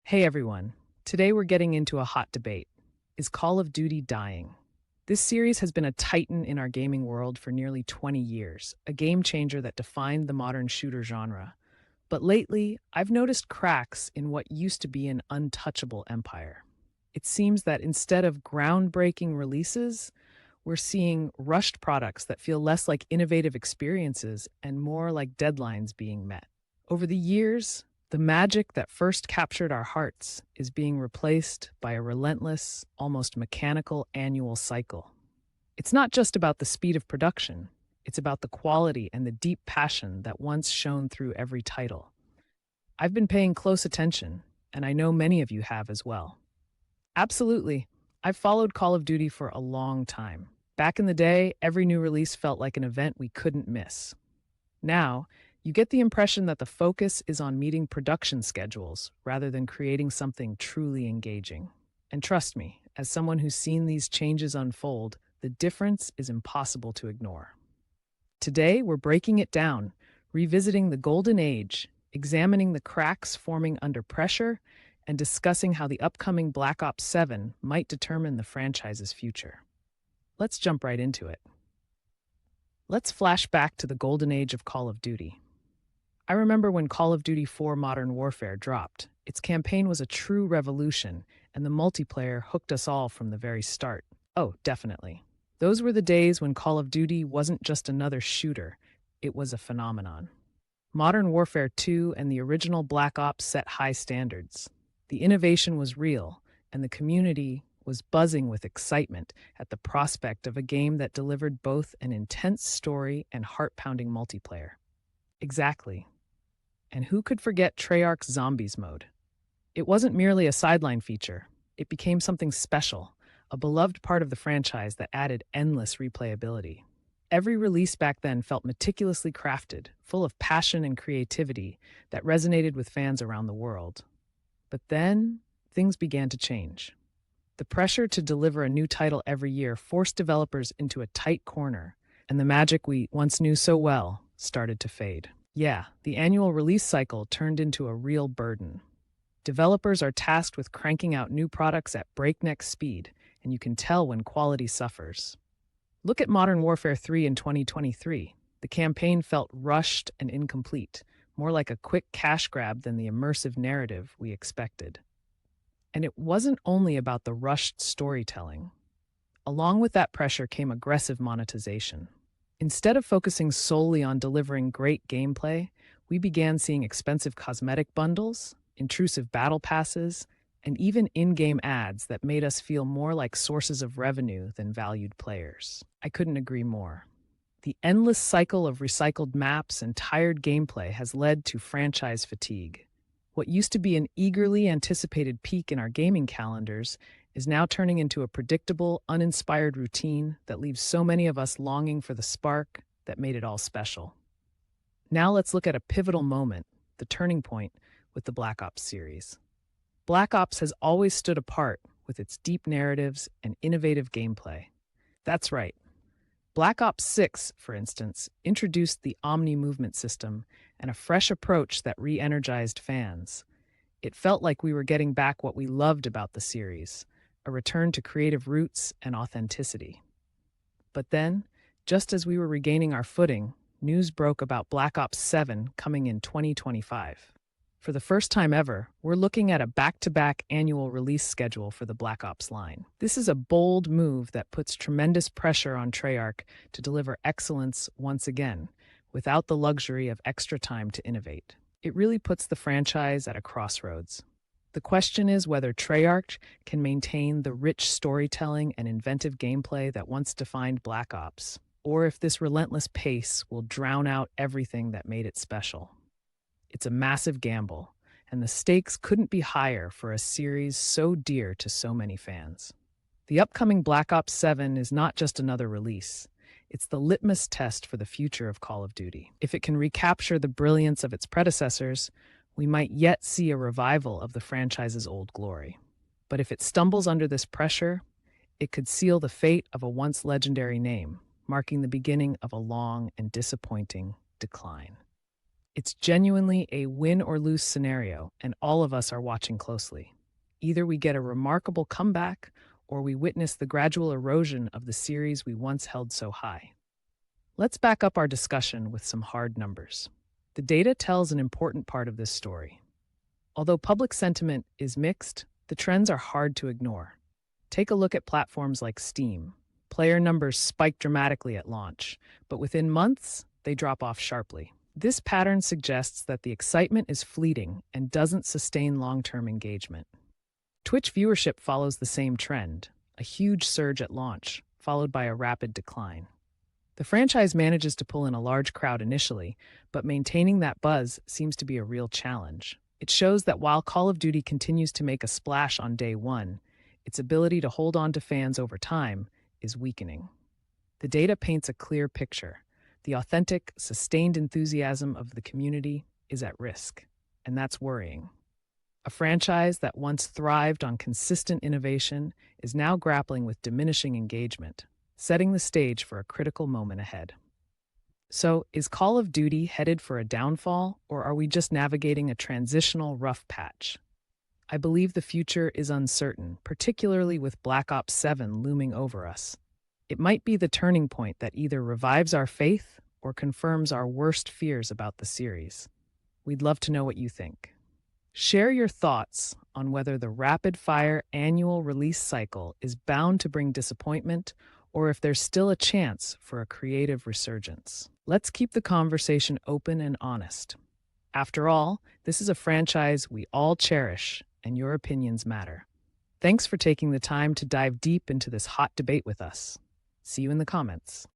Hey everyone, today we're getting into a hot debate. Is Call of Duty dying? This series has been a titan in our gaming world for nearly 20 years, a game changer that defined the modern shooter genre. But lately, I've noticed cracks in what used to be an untouchable empire. It seems that instead of groundbreaking releases, we're seeing rushed products that feel less like innovative experiences and more like deadlines being met. Over the years, the magic that first captured our hearts is being replaced by a relentless, almost mechanical annual cycle. It's not just about the speed of production, it's about the quality and the deep passion that once shone through every title. I've been paying close attention, and I know many of you have as well. Absolutely. I've followed Call of Duty for a long time. Back in the day, every new release felt like an event we couldn't miss. Now, you get the impression that the focus is on meeting production schedules rather than creating something truly engaging. And trust me, as someone who's seen these changes unfold, the difference is impossible to ignore. Today, we're breaking it down, revisiting the golden age, examining the cracks forming under pressure, and discussing how the upcoming Black Ops 7 might determine the franchise's future. Let's jump right into it. Let's flash back to the golden age of Call of Duty. I remember when Call of Duty 4 Modern Warfare dropped. Its campaign was a true revolution, and the multiplayer hooked us all from the very start. Oh, definitely. Those were the days when Call of Duty wasn't just another shooter, it was a phenomenon. Modern Warfare 2 and the original Black Ops set high standards. The innovation was real, and the community was buzzing with excitement at the prospect of a game that delivered both an intense story and heart-pounding multiplayer. Exactly. And who could forget Treyarch's Zombies mode? It wasn't merely a sideline feature, it became something special, a beloved part of the franchise that added endless replayability. Every release back then felt meticulously crafted, full of passion and creativity that resonated with fans around the world. But then, things began to change. The pressure to deliver a new title every year forced developers into a tight corner, and the magic we once knew so well started to fade. Yeah, the annual release cycle turned into a real burden. Developers are tasked with cranking out new products at breakneck speed, and you can tell when quality suffers. Look at Modern Warfare 3 in 2023. The campaign felt rushed and incomplete, more like a quick cash grab than the immersive narrative we expected. And it wasn't only about the rushed storytelling. Along with that pressure came aggressive monetization. Instead of focusing solely on delivering great gameplay, we began seeing expensive cosmetic bundles, intrusive battle passes, and even in-game ads that made us feel more like sources of revenue than valued players. I couldn't agree more. The endless cycle of recycled maps and tired gameplay has led to franchise fatigue. What used to be an eagerly anticipated peak in our gaming calendars is now turning into a predictable, uninspired routine that leaves so many of us longing for the spark that made it all special. Now let's look at a pivotal moment, the turning point, with the Black Ops series. Black Ops has always stood apart with its deep narratives and innovative gameplay. That's right. Black Ops 6, for instance, introduced the Omni movement system and a fresh approach that re-energized fans. It felt like we were getting back what we loved about the series, a return to creative roots and authenticity. But then, just as we were regaining our footing, news broke about Black Ops 7 coming in 2025. For the first time ever, we're looking at a back-to-back annual release schedule for the Black Ops line. This is a bold move that puts tremendous pressure on Treyarch to deliver excellence once again, without the luxury of extra time to innovate. It really puts the franchise at a crossroads. The question is whether Treyarch can maintain the rich storytelling and inventive gameplay that once defined Black Ops, or if this relentless pace will drown out everything that made it special. It's a massive gamble, and the stakes couldn't be higher for a series so dear to so many fans. The upcoming Black Ops 7 is not just another release. It's the litmus test for the future of Call of Duty. If it can recapture the brilliance of its predecessors, we might yet see a revival of the franchise's old glory. But if it stumbles under this pressure, it could seal the fate of a once legendary name, marking the beginning of a long and disappointing decline. It's genuinely a win or lose scenario, and all of us are watching closely. Either we get a remarkable comeback, or we witness the gradual erosion of the series we once held so high. Let's back up our discussion with some hard numbers. The data tells an important part of this story. Although public sentiment is mixed, the trends are hard to ignore. Take a look at platforms like Steam. Player numbers spike dramatically at launch, but within months, they drop off sharply. This pattern suggests that the excitement is fleeting and doesn't sustain long-term engagement. Twitch viewership follows the same trend, a huge surge at launch, followed by a rapid decline. The franchise manages to pull in a large crowd initially, but maintaining that buzz seems to be a real challenge. It shows that while Call of Duty continues to make a splash on day one, its ability to hold on to fans over time is weakening. The data paints a clear picture. The authentic, sustained enthusiasm of the community is at risk, and that's worrying. A franchise that once thrived on consistent innovation is now grappling with diminishing engagement, setting the stage for a critical moment ahead. So, is Call of Duty headed for a downfall, or are we just navigating a transitional rough patch? I believe the future is uncertain, particularly with Black Ops 7 looming over us. It might be the turning point that either revives our faith or confirms our worst fears about the series. We'd love to know what you think. Share your thoughts on whether the rapid-fire annual release cycle is bound to bring disappointment or if there's still a chance for a creative resurgence. Let's keep the conversation open and honest. After all, this is a franchise we all cherish, and your opinions matter. Thanks for taking the time to dive deep into this hot debate with us. See you in the comments.